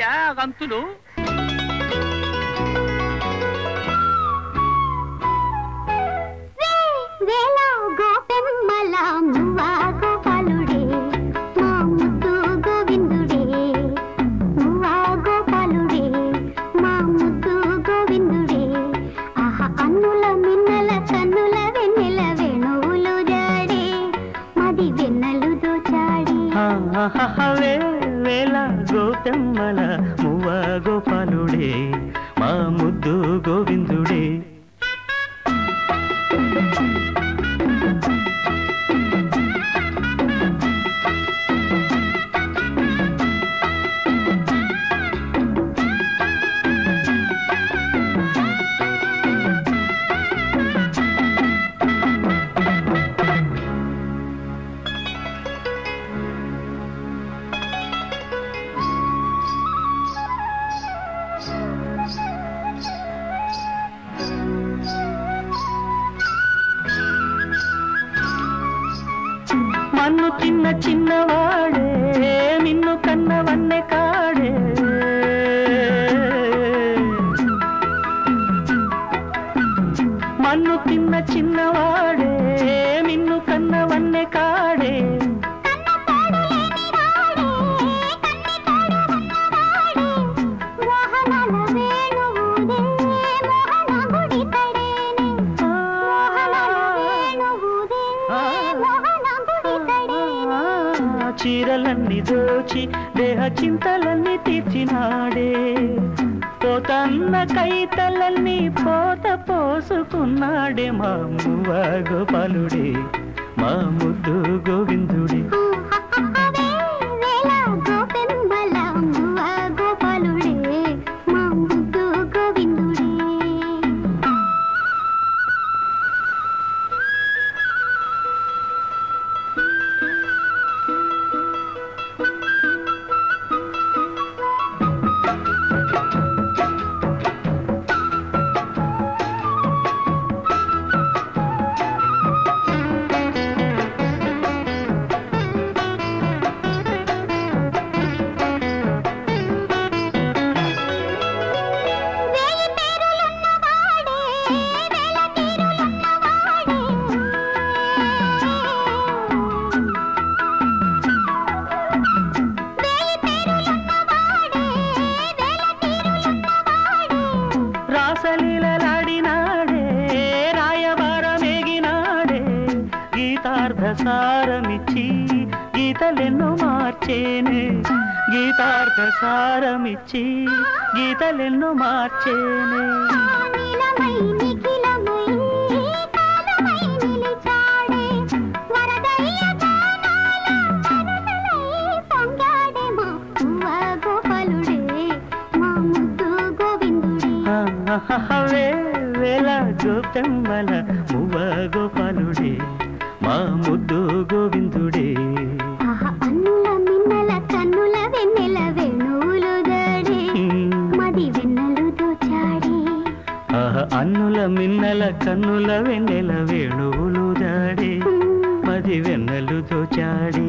ఏమిటయ్యా గంతులు? వేళ గోపెమ్మల మువ్వ గోపాలుడే మా ముద్దు గోవిందుడే. మన్ను తిన్న చిన్నవాడే నిన్ను కన్నవన్నె కాడే. మన్ను తిన్న చిన్నవాడే నిన్ను కన్నవన్నె కాడే. చీరలన్నీ దోచి దేహ చింతలన్నీ తీర్చినాడే. పోతన్న కైతలన్నీ పోత పోసుకున్నాడే మా మువ్వ గోపాలుడే మా ముద్దు గోవిందుడే. రాసలీలలాడినాడే రాయబారమేగినాడే. గీతార్థసారమిచ్చి గీతలెన్నో మార్చేనే. గీతార్థసారమిచ్చి గీతలెన్నో మార్చేనే. వేళ గోపెమ్మల మువ్వ గోపాలుడే మా ముద్దు గోవిందుడే. అన్నుల మిన్నల కన్నుల వెన్నెల వేణువులు దాడే మది వెన్నెలు దోచాడే. అన్నుల మిన్నల కన్నుల వెన్నెల వేణువులు దాడే మది వెన్నెలు దోచాడే.